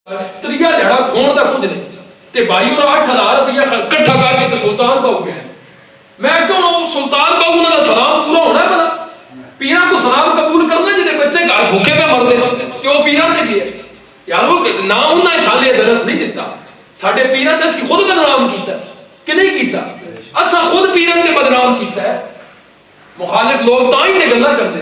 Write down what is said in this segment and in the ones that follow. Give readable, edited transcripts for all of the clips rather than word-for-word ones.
ਤਰੀਆ ਦਿਹਾੜਾ ਖੋਣ ਦਾ ਕੁਝ ਨਹੀਂ ਤੇ ਭਾਈ ਉਹ 8000 ਰੁਪਇਆ ਇਕੱਠਾ ਕਰਕੇ ਤੇ ਸੁਲਤਾਨ ਬਾਹੂ ਗਏ। ਮੈਂ ਕਿਉਂ ਉਹ ਸੁਲਤਾਨ ਬਾਹੂ ਉਹਨਾਂ ਦਾ ਸਲਾਮ ਪੂਰਾ ਹੋਣਾ ਭਲਾ? ਪੀਰਾਂ ਕੋ ਸਲਾਮ ਕਬੂਲ ਕਰਨਾ ਜਿਹਦੇ ਬੱਚੇ ਘਰ ਭੁੱਖੇ ਪੇ ਮਰਦੇ ਤੇ ਉਹ ਪੀਰਾਂ ਤੇ ਕੀ ਹੈ ਯਾਰ? ਉਹ ਨਾ ਉਹਨਾਂ ਸਾਲੇ ਦਰਸ ਨਹੀਂ ਦਿੱਤਾ, ਸਾਡੇ ਪੀਰਾਂ ਤੇ ਅਸੀਂ ਖੁਦ ਬਦਨਾਮ ਕੀਤਾ ਕਿ ਨਹੀਂ ਕੀਤਾ? ਅਸਾਂ ਖੁਦ ਪੀਰਾਂ ਤੇ ਬਦਨਾਮ ਕੀਤਾ ਹੈ। ਮੁਖਾਲਿਫ ਲੋਕ ਤਾਂ ਹੀ ਤੇ ਗੱਲਾਂ ਕਰਦੇ,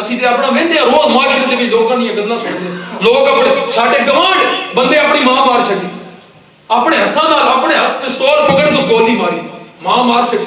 ਅਸੀਂ ਤੇ ਆਪਣਾ ਵੇਂਦੇ ਆ ਰੋਜ਼ ਮਾਸ਼ਰੇ ਦੇ ਵਿੱਚ ਲੋਕਾਂ ਦੀਆਂ ਗੱਲਾਂ ਸੁਣਦੇ। ਲੋਕ ਆਪਣੇ ਸਾਡੇ ਗਵਾਂਢ ਬੰਦੇ ਆਪਣੀ ਮਾਂ ਮਾਰ ਛੱਡੀ, ਆਪਣੇ ਹੱਥਾਂ ਨਾਲ ਆਪਣੇ ਹੱਥ ਪਿਸਤੌਲ ਪਕੜ ਕੇ ਗੋਲੀ ਮਾਰੀ, ਮਾਂ ਮਾਰ ਛੱਡੀ।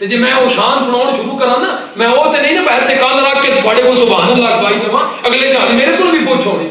ਤੇ ਜੇ ਮੈਂ ਉਹ ਸ਼ਾਨ ਸੁਣਾਉਣ ਸ਼ੁਰੂ ਕਰਾਂ ਨਾ ਮੈਂ ਉਹ ਤੇ ਨਹੀਂ ਨਾ ਬੈਠ ਤੇ ਕੰਨ ਰੱਖ ਕੇ ਤੁਹਾਡੇ ਕੋਲ ਸੁਭਾਨ ਅੱਲਾਹ ਗਵਾਈ ਦੇਵਾਂ ਅਗਲੇ ਦਿਨ ਮੇਰੇ ਕੋਲ ਵੀ ਪੁੱਛੋਣੀ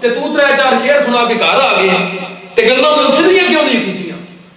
ਤੇ ਤੂੰ 3-4 ਸ਼ੇਰ ਸੁਣਾ ਕੇ ਘਰ ਆ ਗਿਆ ਤੇ ਗੱਲਾਂ ਮੈਨੂੰ ਸਿੱਧੀਆਂ ਕਿਉਂ ਨਹੀਂ ਕੀਤੀਆਂ?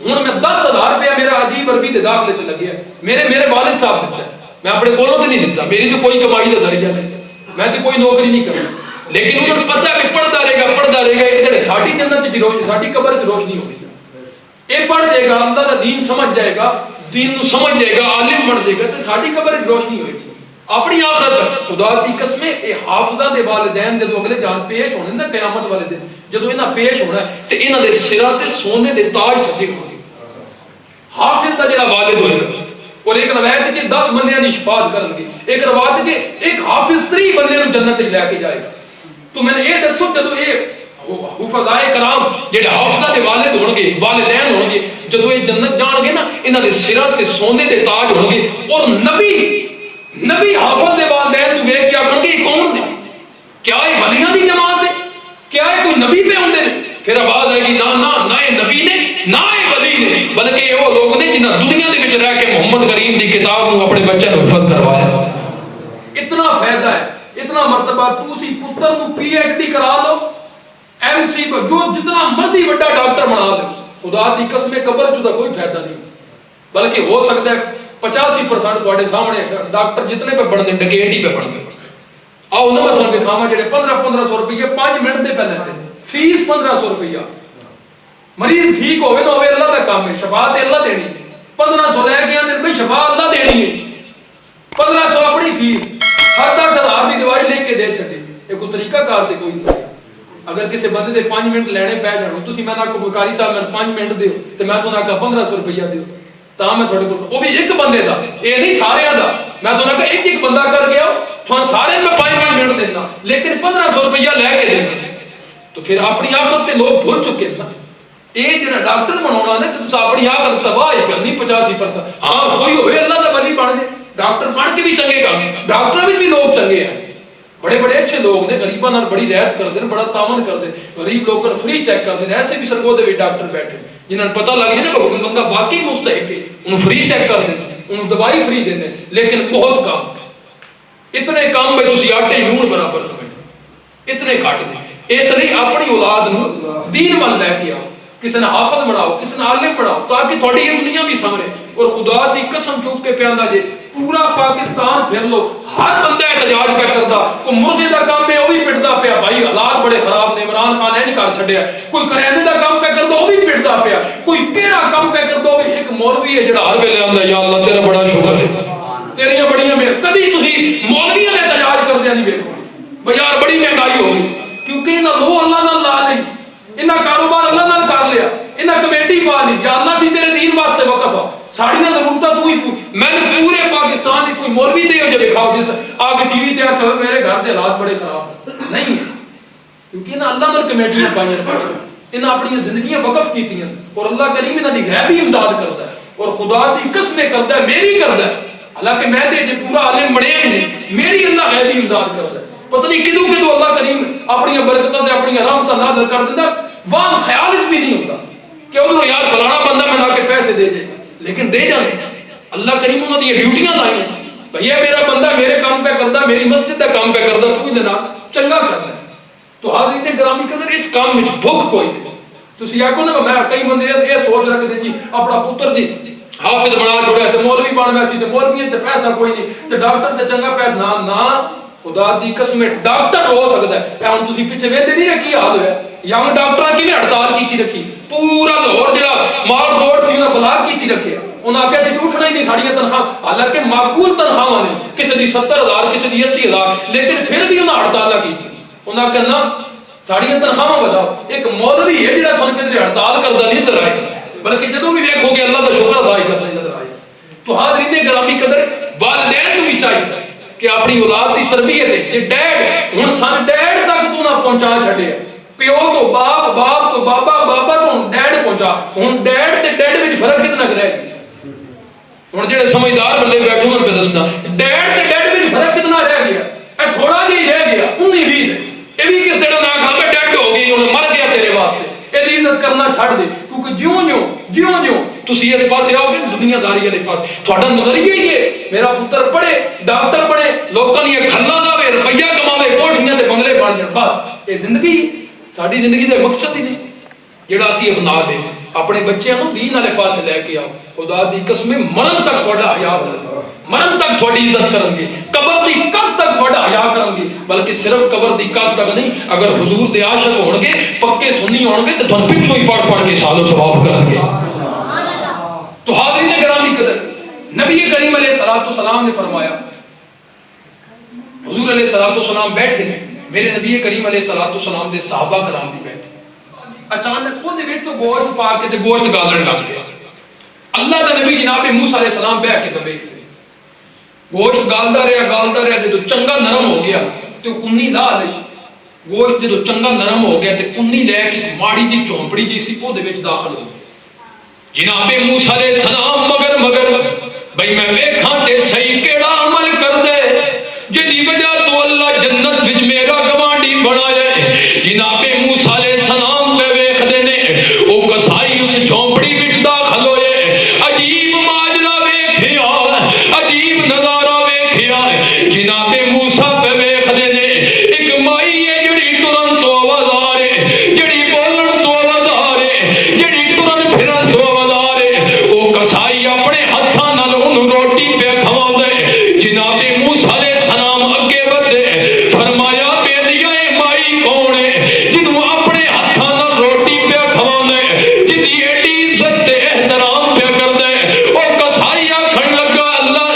ہوں میں 10,000 روپیہ میرا ادیب عربی کے داخلے سے لگے میرے والد صاحب دیتا ہے، میں اپنے کولوں تو نہیں دیتا، میری تو کوئی کمائی کا ذریعہ نہیں، میں تو کوئی نوکری نہیں کرتا، لیکن انہوں نے پتا ہے کہ پڑھتا رہے گا ایک دن ساری جنت کی روشنی، ساری قبر چ روشنی ہوگی، یہ پڑھ جائے گا، اللہ کا دین سمجھ جائے گا، دین نو سمجھ جائے گا، عالم بن جائے گا تو ساری قبر چ روشنی ہوئے گی اپنی آخرت۔ خدا دی قسم اے حافظاں دے والدین جدو اگلے جان پیش ہونے نا قیامت والے دن، جدو انہاں پیش ہونا ہے تے انہاں دے سراں تے سونے دے تاج سجے ہون گے۔ حافظ دا جڑا والد ہوئے گا، اور ایک روایت ہے کہ 10 بندیاں دی شفاعت کرن گے، ایک روایت ہے کہ ایک حافظ 30 بندیاں نوں جنت وچ لے کے جائے گا۔ تو میں نے یہ دسو جدو یہ حفظائے کرام جڑے حافظاں دے والد ہون گے، والدین ہون گے، جدو یہ جنت جان گے نا انہاں دے سراں تے سونے دے تاج ہون گے، اور نبی حافظ دے والدین نوں ویکھ کے آکھن گے یہ کون نے؟ کیا یہ ولیاں دی جماعت ہے؟ کیا یہ کوئی نبی پہ ہوندے نے؟ پھر آواز آئے گی نہ یہ نبی نے نہ یہ ولی نے، بلکہ یہ وہ لوگ نے جنہاں دنیا دے وچ رہ کے محمد کریم دی کتاب نوں اپنے بچوں نوں حفظ کروایا۔ اتنا فائدہ ہے، اتنا مرتبہ تسی پتر نوں پی ایچ ڈی کرا لو، ایم سی جو جتنا مرضی بڑا ڈاکٹر بنا لو، خدا دی قسم قبر چ کوئی فائدہ نہیں، بلکہ ہو سکتا ہے 85% تواڈے سامنے ڈاکٹر جتنے پہ بن دے ڈکیٹ ہی پہ بن دے۔ آؤ نہ مطلب کہ کھاوا جڑے 1500 روپیے 5 منٹ دے پہ لیندے، فیس 1500 روپیہ، مریض ٹھیک ہوئے نہ ہوئے اللہ دا کام ہے، شفا تے اللہ دینی، 1500 لے کے آندے بھئی شفا اللہ دینی ہے، 1500 اپنی فیس، 7-8 دی دوائی لے کے دے چھڈے، یہ کوئی طریقہ کار تے کوئی نہیں۔ اگر کسی بندے دے 5 منٹ لینے پہ جانو، تسی میں نہ کو بکاری صاحب میں 5 منٹ دیو تے میں تو نہ کہ 1500 روپیہ دیو، تا میں تھوڑے کو وہ بھی ایک بندے دا، یہ نہیں سارے دا، میں تو نہ کہ ایک بندہ کر کے آؤ تھوڑا سارے میں 5 منٹ دینا، لیکن 1500 روپیہ لے کے دینا، تو پھر اپنی آخرت تے لوگ بھول چکے نا۔ یہ جڑا ڈاکٹر بناونا ہے تو تسا اپنی آخرت تباہ ہی کرنی 85%۔ ہاں کوئی ہوئے اللہ دا ولی بن جائے، ڈاکٹر بن کے بھی چنگے کام، ڈاکٹر بھی لوگ چنگے ہیں، بڑے بڑے اچھے لوگ نے، غریباں نال بڑی رعایت کرتے ہیں، بڑا تعاون کرتے ہیں، غریب لوگوں کو فری چیک کرتے ہیں، ایسے بھی سرگو دے ڈاکٹر بیٹھے جنہاں نے پتہ لگ جائے نا کہ بندہ واقعی مستحق ہے، انہوں فری چیک کر دیں، انہوں دوائی فری دیں، لیکن بہت کام، اتنے کام میں تسی آٹے نون برابر سمجھ، اتنے کٹ دیں۔ اس لیے اپنی اولاد نو دین وال لے کے آؤ، کسی نے حافظ بناؤ، کسی نے عالم بناؤ، تاکہ تھوڑی یہ دنیا بھی سمجھے۔ اور خدا دی قسم چوک کے پیاندا جے پورا پاکستان پھر لو، ہر بندہ احتجاج پہ کردا، کوئی مرغے دا کام پہ وہ بھی پٹدا پیا، بھائی حالات بڑے خراب نے، عمران خان نے نہیں کر چھڈیا، کوئی کریانے دا کام پہ کردا وہ بھی پٹدا پیا، کوئی کیڑا کام پہ کردا وہ بھی۔ ایک مولوی ہے جڑا ہر ویلے آندا یا اللہ تیرا بڑا شکر ہے، تیریاں بڑیاں میں کبھی تسی مولویاں نے احتجاج کردیا نہیں ویکھو، بھئی یار بڑی مہنگائی ہو گئی، کیونکہ انہاں لو اللہ نال لا لئی، انہاں کاروبار اللہ نال کر لیا، انہاں کمیٹی پا لی، یا اللہ سی تیرے دین واسطے وقف آ، ساڑیاں ضرورتاں تو ہی میں نے پورے پاکستان کی کوئی مولوی تے ہو جے دکھاؤ جیسا آگے ٹی وی تے آ کہ میرے گھر دے حالات بڑے خراب نہیں ہیں، کیونکہ انہاں اللہ نال کمیٹیاں پائیاں، انہاں اپنی زندگیاں وقف کیتیاں، اور اللہ کریم انہاں دی غیبی امداد کردا ہے، اور خدا دی قسمیں کردا ہے، میری کردا ہے، حالانکہ میں تے جے پورا عالم بنیا نہیں، میری اللہ غیبی امداد کردا ہے، پتہ نہیں کدوں کدوں اللہ کریم اپنی برکتاں تے اپنی رحمتاں نازل کر دیندا، وہاں خیال وچ بھی نہیں ہوندا کہ ادھر یار فلانا بندہ میں لا کے پیسے دے دے، لیکن دے جاندے۔ اللہ کریم انہوں نے ڈیوٹیاں لائی ہیں، بھیا میرا بندہ میرے کام پہ کردا، میری مسجد دا کام پہ کردا، تو دے نال چنگا کرنا۔ تو حاضرین گرامی قدر اس کام وچ بھوک کوئی نہیں۔ تسی آکھو نا میں کئی بندے یہ سوچ رکھدے جی اپنا پتر جی حافظ بنا چھوڑیا تے مولوی بن ویسی تے مولوی تے پیسہ کوئی نہیں تے ڈاکٹر تے چنگا پیسہ نہ خدا دی قسم ڈاکٹر ہو سکتا ہے۔ اے ہن تسی پیچھے ویندے نہیں کی حال ہویا، ینگ ڈاکٹراں کیویں ہڑتال کیتی رکھی، پورا لاہور جڑا مال روڈ سی انہاں بلاک کیتی رکھیا، انہاں آکھیا سی اٹھنا ہی نہیں ساڑیاں تنخواہ، حالانکہ معقول تنخواہ نے، کسی دی 70,000 کسی دی 80,000، لیکن پھر بھی انہاں ہڑتال کی، انہاں کہنا ساڑیاں تنخواہ بداؤ۔ ایک مولوی ہے جڑا تھن کدھر ہڑتال کردا نہیں نظر آئے، بلکہ جدوں بھی ویکھو گے اللہ دا شکر ادا کرنا نظر آئے۔ تو حاضرین گرامی قدر والدین نوں بھی چاہیے کہ اپنی اولاد دی تربیت ہے، ڈیڈ ہن سن ڈیڈ تک تو نہ پہنچا چھڈے، پیو تو باپ، باپ تو بابا، بابا تو ڈیڈ پہنچا، ہن ڈیڈ تے ڈیڈ وچ فرق کتنا رہ گیا؟ ہن جڑے سمجھدار بندے بیٹھے انہاں پہ دسنا ڈیڈ تے ڈیڈ وچ فرق کتنا رہ گیا؟ اے تھوڑا جہی رہ گیا، 19-20 اے بھی کس طرح نہ کھا میں ڈیڈ ہو گئی، انہیں مر گیا تیرے واسطے، اے عزت کرنا چھڈ دے، کیونکہ جیوں تسی اس پاسے آؤ گے دنیا داری والے پاس، تھوڑا نظریہ ہی ہے میرا پتر پڑھے ڈاکٹر بنے، لوکاں دی کھلا لاوے، روپیہ کماوے، کوٹھیاں تے بنگلے بن جان، بس اے زندگی ساری زندگی دا مقصد ہی نہیں جڑا اسی اپنا دے۔ اپنے بچیاں نو دین والے پاسے لے کے آؤ. خدا دی قسم مرن تک تھوڑا حیا کرو, مرن تک تھوڑی عزت کرن گے, قبر دی کد تک تھوڑا حیا کرن گے, بلکہ صرف قبر دی کد تک نہیں, اگر حضور دے عاشق ہون گے, پکے سنی ہون گے, تو تھن پچھوں ہی پڑھ کے سالو ثواب کرن گے. تو حاضرین گرامی قدر, نبی کریم علیہ الصلوۃ والسلام نے فرمایا, حضور علیہ الصلوۃ والسلام بیٹھے ہیں, میرے نبی کریم علیہ الصلوۃ والسلام دے صحابہ کرام بھی بیٹھے, اچانک وہ دے وچ گوشت پا کے تے گوشت گالن لگ گیا. اللہ دا نبی جناب موسیٰ علیہ السلام بیٹھ کے تے گوشت گالدا رہا جدو چنگا نرم ہو گیا تو کنی لا لئی. گوشت جدو چنگا نرم ہو گیا تے کنی لے کے ماڑی جی چونپڑی جی سی وہ دے وچ داخل ہو گئی. جناب موسیٰ علیہ السلام مگر بھئی میں ویکھاں تے صحیح کیڑا عمل کر دے جدی وجہ تو اللہ جنت وچ میرا گوانڈی بنایا ہے. جناب موسیٰ علیہ السلام پہ ویکھ دے نے او کسائی اس جھونپڑی وچ داخل ہوئے, عجیب ماجرا ویکھیا, عجیب نظارہ ویکھیا. جناب موسیٰ پہ ویکھ دے نے ایک مائی ہے جڑی ٹرن تو آواز آ رہے, جڑی بولن تو آواز آ رہے, جڑی ٹرن پھرن تو آواز آ رہے. او کسائی اپنے ہتھاں نال اونوں روٹی پہ کھواوندا ہے. جناب موسیٰ علیہ السلام اگے ودے, فرمایا بیلیا اے مائی کون ہے جنوں اپنے ہتھاں نال روٹی پہ کھواوندا ہے, جدی ایڈی عزت تے احترام پہ کردا ہے. او کسائی آکھن لگا, اللہ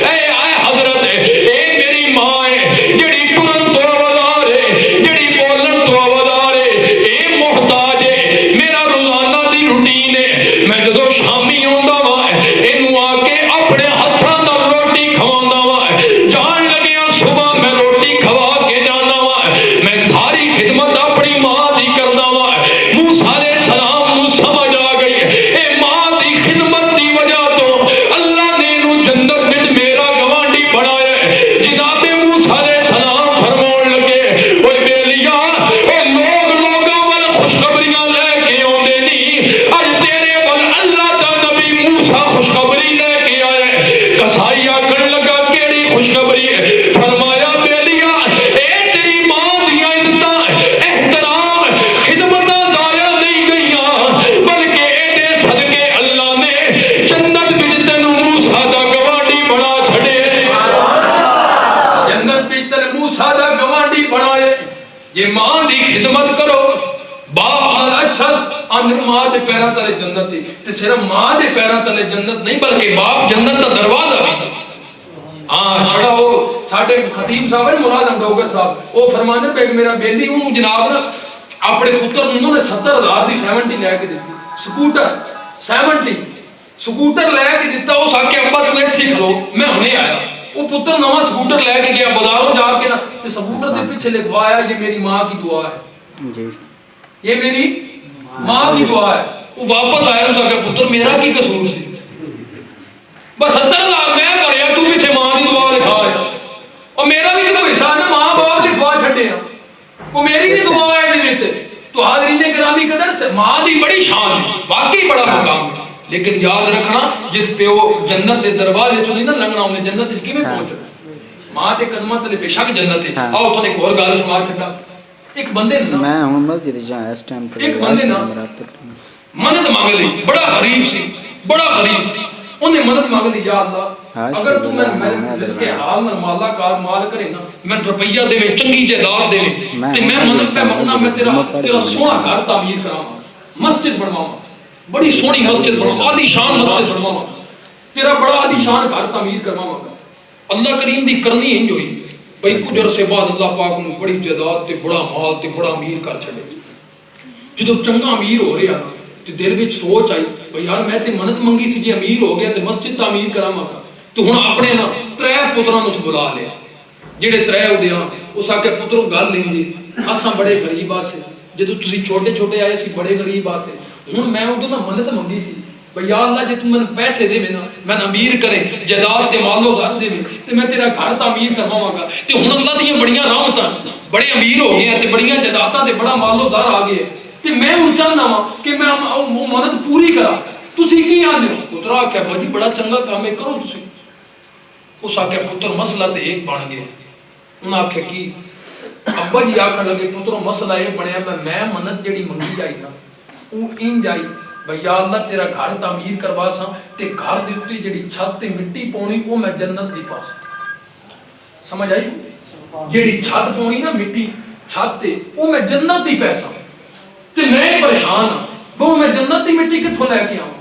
اے حضرت اے میری ماں ہے جڑی ٹرن تو آواز آ رہے, جڑی بولن تو آواز آ رہے, اے محتاج ہے, میرا روزانہ دی روٹین ہے, میں جدو شامی ہوندا وا اینوں آ کے اپنے ہتھاں نال روٹی کھواوندا وا, جان لگیا صبح میں روٹی کھوا کے جانا وا, میں ساری خدمت اپنی ماں دی کردا وا. موسیٰ علیہ السلام نو سمجھ آ گئی اے ماں دی خدمت دی وجہ تو اللہ نے اینوں جنت وچ میرا گوانڈی بنایا ہے. جناب موسیٰ علیہ السلام فرماون لگے, اوے بیلیا اے لوگ لوگاں ول خوشخبریاں لے کے اوندے نہیں, اج تیرے ول اللہ دا نبی موسیٰ خوشخبری لے کے آیا ہے. کسائی آکھن لگا کیڑی خوشخبری ہے؟ فرمایا بیلیا اے تیری ماں دیاں عزتاں احترام خدمتاں ضائع نہیں گئیاں, بلکہ اے دے صدقے اللہ نے جنت وچ تینوں موسیٰ دا گوانڈی بنا چھڑے. جنت وچ تینوں موسیٰ دا گوانڈی بنائے. یہ ماں دی خدمت کرو, باپ اچھا اندر ماں دے پیراں تلے جنت ہے, تے صرف ماں دے پیراں تلے جنت نہیں بلکہ باپ جنت دا دروازہ بھی. ہاں چھڑا وہ ساڈے خطیب صاحب نے مراد ڈوگر صاحب وہ فرماندے پہ میرا بیلی ہوں جناب نا اپنے پتر انہوں نے 70,000 دی 70 لے کے دیتی, سکوٹر 70 سکوٹر لے کے دیتا. اس آ کے ابا تو ایتھے کھلو میں ہنے آیا. وہ پتر نواں سکوٹر لے کے گیا بازاروں جا کے نا تے سکوٹر دے پیچھے لکھوایا یہ میری ماں کی دعا ہے, جی یہ میری ماں کی دعا ہے. وہ واپس آیا اس آ کے پتر میرا کی قصور سی, بس 70,000 میں بھریا تو پیچھے ماں کی دعا لکھا ہے, اور میرا بھی کوئی حصہ نہ ماں باپ کی دعا چھڈے ہاں, کو میری بھی دعا ہے دے وچ. تو حاضرین گرامی قدر سے ماں دی بڑی شان ہے, واقعی بڑا مقام ہے, لیکن یاد رکھنا جس پیو جنت دے دروازے چوں نہیں نہ لنگنا انہیں جنت وچ کیویں پہنچنا. ماں دے قدماں تلے بے شک جنت ہے. آؤ تو ایک اور گل سنا چھڈا. ایک بندے نا میں ہوں مسجد جا اس ٹائم تے ایک بندے نا منت مانگ لی, بڑا غریب سی, بڑا غریب. انہیں مدد مانگ لی, یا اللہ اگر تو میں رزق حال نال مالا کار مال کرے نا, میں روپیہ دے میں چنگی جائیداد دے تے میں مدد پہ منگنا, میں تیرا سونا گھر تعمیر کراواں, مسجد بنواواں, بڑی سونی مسجد بنواواں, عالی شان مسجد بنواواں, تیرا بڑا عالی شان گھر تعمیر کرواواں. اللہ کریم دی کرنی انج ہوئی بھئی کچھ عرصے بعد اللہ پاک نوں بڑی جائیداد تے بڑا مال تے بڑا امیر کر چھڑے. جدوں چنگا امیر ہو رہا تے دل وچ سوچ آئی بھئی یار میں تے منت منگی سی جی امیر ہو گیا تے مسجد تعمیر کراواں گا. تو ہن اپنے نا 3 پتراں نوں بلا لیا, جڑے 3 ہو دیاں اس آ کے پترو گل لینجے اساں بڑے غریب آ سے, جدوں تسی چھوٹے چھوٹے آئے سی بڑے غریب آ سے, ہن میں اودوں نا منت منگی سی بھئی یا اللہ جے تو میں پیسے دے میں نا میں امیر کرے جائیداد تے مال و زر دے تے میں تیرا گھر تعمیر کرواواں گا. تے ہن اللہ دیاں بڑیاں رحمتاں, بڑے امیر ہو گئے تے بڑیاں جائیداداں تے بڑا مال و زر آ گئے تے میں ہن چاہنا وا کہ میں وہ منت پوری کراں. تسی کی آندے ہو؟ پتر آکھیا بھائی بڑا چنگا کام ہے کرو تسی. اس آکھیا پتر مسئلہ تے ایک بن گیا. انہاں آکھیا کی؟ ابا جی آکھن لگے پترو مسئلہ یہ بنیا میں منت جڑی منگی جائی نا وہ ان جائی بھئی یا اللہ تیرا گھر تعمیر کروا سا تے گھر دے اوتے جڑی چھت تے مٹی پاونی او میں جنت دی پاس سمجھ آئی جڑی چھت پاونی نا مٹی چھت تے او میں جنت دی پیسہ تے میں پریشان ہاں وہ میں جنت دی مٹی کتھوں لے کے آواں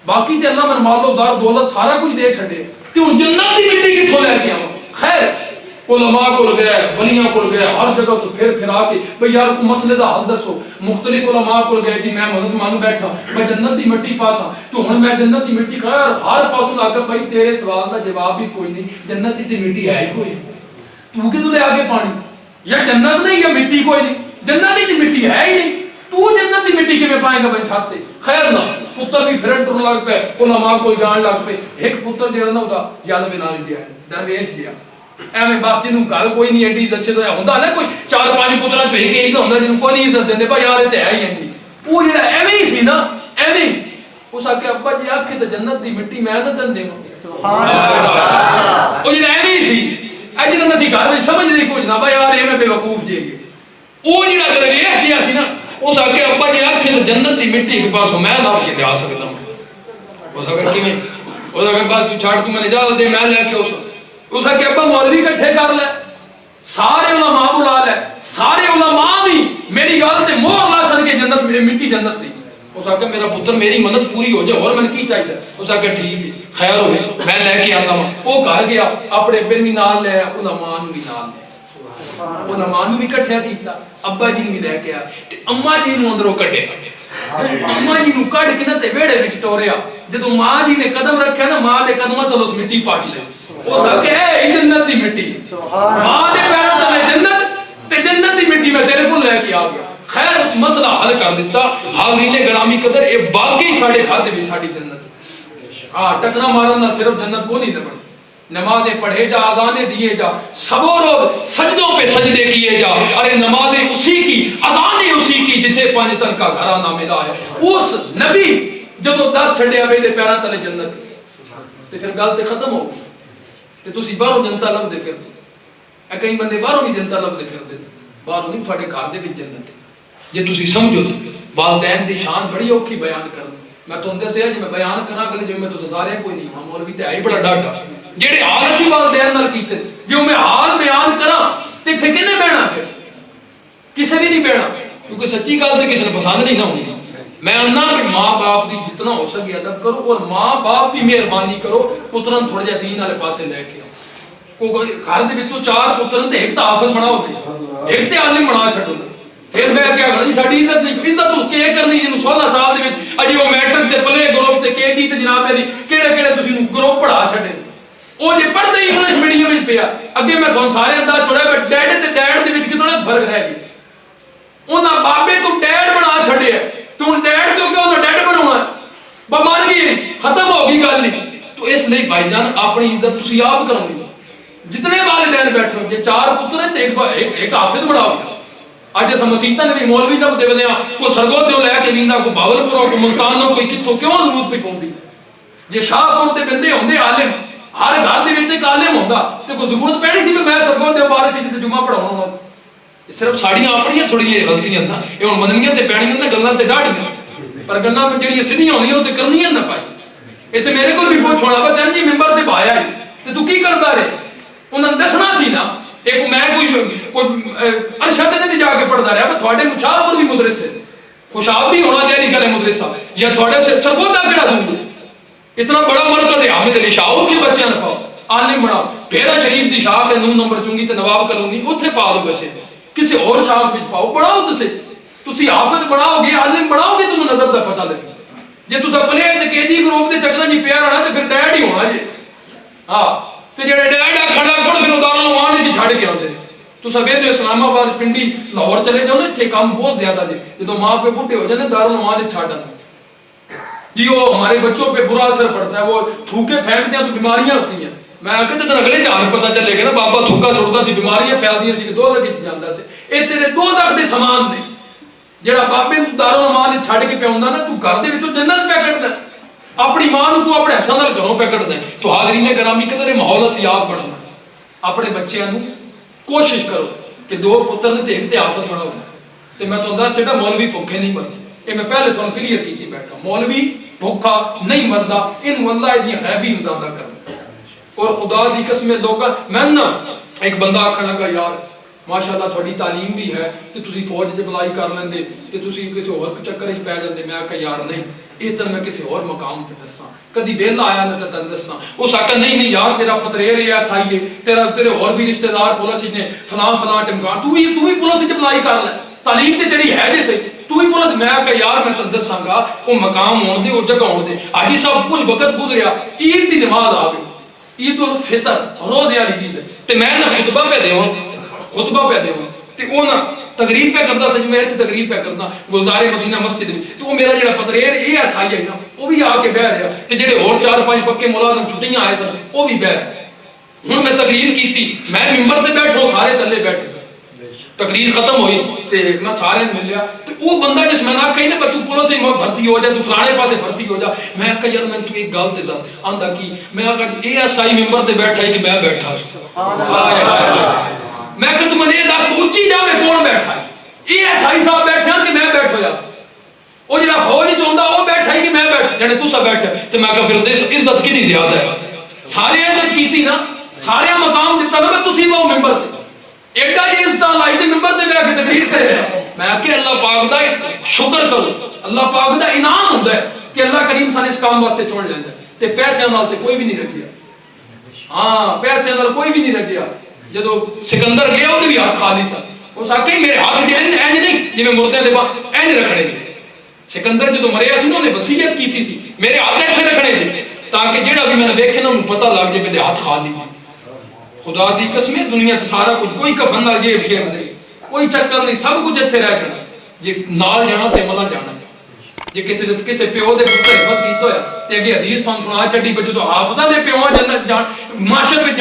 باقی تے اللہ من مال و زار دولت سارا کچھ دے چھڈے تے ہن جنت دی مٹی کتھوں لے کے آواں خیر علماء کو گئے ولیاں کو گئے ہر جگہ تو پھر آ کے بھئی یار کو مسئلے دا حل دسو مختلف علماء کو گئے جی میں مدد مانگ بیٹھا میں جنت دی مٹی پاسا تو ہن میں جنت دی مٹی خیر ہر پاسوں لا کے بھائی تیرے سوال دا جواب بھی کوئی نہیں جنت دی مٹی ہے ہی کوئی تو کدوں لے آگے پانی یا جنت نہیں یا مٹی کوئی نہیں جنت دی مٹی ہے ہی نہیں تو جنت دی مٹی کیویں پائے گا بھائی چھت تے خیر نہ پتر بھی پھرن ٹر لگ پے علماء کو جان لگ پے ایک پتر جڑا نا اودا یاد بنا لیا درویش گیا ایویں باپ جی نوں گھر کوئی نہیں ایڈی عزت چ ہوندا نا کوئی چار پانچ پتراں چ ایک ہی ہوندا جنوں کوئی نہیں عزت دیندے بھائی یار تے ہے ہی ایڈی او جڑا ایویں ہی سی نا ایویں اس آکھے ابا جی آکھے تے جنت دی مٹی میں نہ تن دیواں سبحان اللہ او جڑا ایویں ہی سی اج نہ سی گھر وچ سمجھ نہیں کچھ نہ بھائی یار ایویں بے وقوف جے گے او جڑا درویش گیا سی نا اس آکھے ابا جی آکھے تے جنت دی مٹی کے پاسوں میں لا کے لیا سکدا ہوں اس آکھے کیویں اس آکھے بس تو چھاڑ تو میں اجازت دے میں لے کے اس آکھے ابا مولوی کٹھے کر لے سارے علماء بلا لے سارے علماء بھی میری گل سے مہر لا سن کے جنت مٹی جنت دی اس آکھے میرا پتر میری منت پوری ہو جائے اور من کی چاہیے اس آکھے ٹھیک ہے خیر ہوئے میں لے کے آتا ہوں وہ گھر گیا اپنے ابے بھی نال لے علماء بھی نال لے علماء بھی کٹھیا کیتا ابا جی بھی لے کے آ تے اما جی نوں اندروں کڈے اما جی نوں کڈ کے تے ویڑے وچ ٹوریا جدوں ماں جی نے قدم رکھیا نا ماں دے قدماں تلوں مٹی پاٹ لے وہ سب کہ ہے جنت دی مٹی ماں دے پیروں تلے جنت تے جنت دی مٹی میں تیرے کو لے کے آ گیا خیر اس مسئلہ حل کر دیتا حاضرین گرامی قدر اے واقعی ساڈے گھر دے وچ ساڈی جنت ٹکرا مارن نال صرف جنت کو نہیں لبنی نمازیں پڑھے جا اذانیں دیے جا سبو روز سجدوں پہ سجدے کیے جا ارے نمازیں اسی کی اذانیں اسی کی جسے پانچ تن کا گھرانہ ملا ہے اس نبی جدوں 10 چھڈے آوے دے پیراں تلے جنت تے پھر گل تے ختم ہو گئی تے تسی باہروں جنتا لبدے پھردے اے کئی بندے باہروں بھی جنتا لبدے پھردے باہروں نہیں تھوڑے گھر دے وچ جنت جے تسی سمجھو والدین دی شان بڑی اوکھی بیان کرن میں تو اندے سے جے میں بیان کراں گلے جو میں تو سارے کوئی نہیں ہاں مولوی تے آئی بڑا ڈاٹا جڑے حال اسی والدین نال کیتے جو میں حال بیان کراں تے ایتھے کنے بیٹھنا پھر کسے بھی نہیں بیٹھنا کیونکہ سچی گل تے کسے نے پسند نہیں نہ ہوندی میں اننا کہ ماں باپ دی جتنا ہو سکے ادب کرو اور ماں باپ بھی مہربانی کرو پترن تھوڑا جا دین والے پاسے لے کے کوئی گھر دے وچوں 4 پترن تے ایک تے حافظ بناؤ گے ایک تے عالم بنا چھڈو پھر میں کیا کروں ساڈی عزت نہیں عزت تو کی کرنی جنوں 16 سال دے وچ اجے او میٹرک تے پلے گروپ تے کے جی تے جناب علی کیڑے تسی نوں گروپ پڑھا چھڈے او جے پڑھدے انگلش میڈیم وچ پیا اگے میں تھون سارے انداز چھوڑیا تے ڈیڈ تے ڈیڈ دے وچ کتنا فرق رہ گیا انہاں بابے تو ڈیڈ بنا چھڈیا تو ڈیڈ تو کیوں نہ ڈیڈ بناونا بمار گئی ختم ہو گئی گل نہیں تو اس لیے بھائی جان اپنی عزت تسی آپ کرو گے جتنے والدین بیٹھو جے 4 پتر ہیں تے ایک حافظ بناؤ اج اس مسیتاں نے مولوی دا دے ودیاں کو سرگو تے لے کے ویندا کو باولپور کو ملتان کوئی کتھوں کیوں ضرورت پئی پوندی جے شاہپور دے بندے ہوندے عالم ہر گھر دے وچ ایک عالم ہوندا تے کوئی ضرورت پیڑی سی کہ میں سرگو دے بارے سی تے جمعہ پڑھاਉਣਾ ہوندا صرف ساڑیاں اپنیاں تھوڑیاں غلطیاں نا اے ہن مننیاں تے پیڑیاں نا گلاں تے ڈاڑیاں پر گلاں پہ جڑیاں سیدھیاں ہوندیاں او تے کرنیاں نہ پائی اے تے میرے کول بھی پوچھ ہونا وا جان جی منبر تے بایا تے تو کی کردا رہے انہاں دسنا سی نا ایک میں کوئی ارشد تے جا کے پڑھدا رہیا تھوڑے مشاہپور بھی مدرس ہے خوشاب بھی ہونا چاہیے گلے مدرسہ یا تھوڑے سے سرگودا کیڑا دور اتنا بڑا مرکز ہے حامد علی شاہ کے بچیاں نہ پاؤ عالم بناؤ پھیرا شریف دی شاخ ہے 9 نمبر چنگی تے نواب کلونی اوتھے پا لو بچے کسی اور شاخ وچ پاؤ پڑھاؤ تسی حافظ بناؤ گے عالم بناؤ گے تانوں ادب دا پتہ لگے جے تسا پلے تے کے جی گروپ دے چکراں جی پیار ہونا تے پھر ڈیڈ ہی ہونا جی ہاں تے جڑے ڈیڈ کھڑا کون پھر دارالعلوم وچ چھڈ کے آندے تسا ویندے اسلام آباد پنڈی لاہور چلے جاؤ نا ایتھے کام بہت زیادہ جے جدوں ماں پہ بڈھے ہو جاندے دارالعلوم وچ چھڈ آندے جی وہ ہمارے بچوں پہ برا اثر پڑتا ہے وہ تھوکے پھینکتے ہیں تو بیماریاں ہوتی ہیں میں آ کے تو اگلے جہان پتہ چلے گا نا بابا تھوکا سٹتا سی بیماریاں پھیلدیاں سی کہ دوزخ وچ جاندا سی اے تیرے دوزخ دے سامان نے جڑا بابے نوں دارالعلوم وچ چھڈ کے پیوندا نا تو گھر دے وچوں جنت پہ کڈدا اپنی ماں نوں تو اپنے ہتھاں نال گھروں پہ کڈدا تو حاضرین گرامی قدر ماحول اسی آپ بنانا اپنے بچیاں نوں کوشش کرو کہ 2 پتر نے تے ایک تے حافظ بناؤ تے میں تو اندر چڑا مولوی بھوکے نہیں مرتے یہ میں پہلے تھوڑا کلیئر کیتی بیٹھا مولوی بھوکا نہیں مردا انہوں اللہ دی غیبی امدادہ کرنا اور خدا دی قسم لوگا میں نا ایک بندہ آکھن لگا یار ماشاءاللہ تھوڑی تعلیم بھی ہے تے تسی فوج دے بلائی کر لیندے تے تسی کسی اور چکر وچ پے جاندے میں آکھا یار نہیں یہ تو میں کسی اور مقام تے دساں کدی ویلا آیا نہ تے دساں اس آکھا نہیں یار تیرا پتریر ہے ایسا ہی ہے تیرے اور بھی رشتہ دار پولیس نے فلاں ٹمکان تو ہی پولیس وچ بلائی کر لے تعلیم تے تیری ہے جے صحیح تو ہی پولیس میں آکھا یار میں تن دساں گا وہ مقام ہون دے وہ جگہ ہون دے حاجی صاحب کچھ وقت گزریا عید دی نماز آ گئی عید الفطر روزے والی عید تے میں نہ خطبہ پہ دیواں تے او نا تقریر پہ کردا سج میں تقریر پہ کردا گلزار مدینہ مسجد میں تو میرا جڑا پتریر اے ایسائی ہے نا او بھی آ کے بیٹھ رہا تے جڑے اور 4-5 پکے ملازم چھٹیاں آئے سن او بھی بیٹھ ہن میں تقریر کیتی میں ممبر تے بیٹھو سارے تھلے بیٹھے سن تقریر ختم ہوئی تے میں سارے ملیا تے او بندہ جس میں نہ کہی نا تو پولیس میں بھرتی ہو جا تو فلانے پاسے بھرتی ہو جا میں کہا یار میں تو ایک گل تے دس آندا کی میں کہا اے ایسائی ممبر تے بیٹھا ہے کہ میں بیٹھا ہائے ہائے میں کہ تم نے دس اونچی جاوے کون بیٹھا ہے یہ ایسائی صاحب بیٹھے ہیں کہ میں بیٹھ ہو جا وہ جڑا فوج چاہندا وہ بیٹھا ہے کہ میں بیٹھ جنے تسا بیٹھا تے میں کہ پھر عزت کدی زیادہ ہے سارے عزت کیتی نا سارے مقام دتا نا میں تسی وہ ممبر تے ایڈا جی عزت لائی تے ممبر تے بیٹھ کے تقریر کرے میں کہ اللہ پاک دا شکر کرو اللہ پاک دا انعام ہوندا ہے کہ اللہ کریم سان اس کام واسطے چن لیندا تے پیسے نال تے کوئی بھی نہیں رکھیا ہاں پیسے نال کوئی بھی نہیں رکھیا جدو سکندر گیا وہ بھی ہاتھ خالی سا اس آکے میرے ہاتھ جڑے انج نہیں جی میں مردے دے انج رکھنے تھے سکندر جدو مریا سی انہوں نے وصیت کیتی سی میرے ہاتھ ایتھے رکھنے تھے تاکہ جڑا بھی میں نے ویکھے نا انہوں پتہ لگ جائے میرے ہاتھ خالی خدا دی قسم ہے دنیا تے سارا کچھ کوئی کفن نہ جیب شیب نہیں کوئی چکر نہیں سب کچھ ایتھے رہ جانا جی نال جانا تے ملا جانا جی کسی پیو دے پتر حفظ کیتا ہویا تے اگے حدیث تھان سنا چھڈی بجو تو حافظہ دے پیو جنت جان معاشر وچ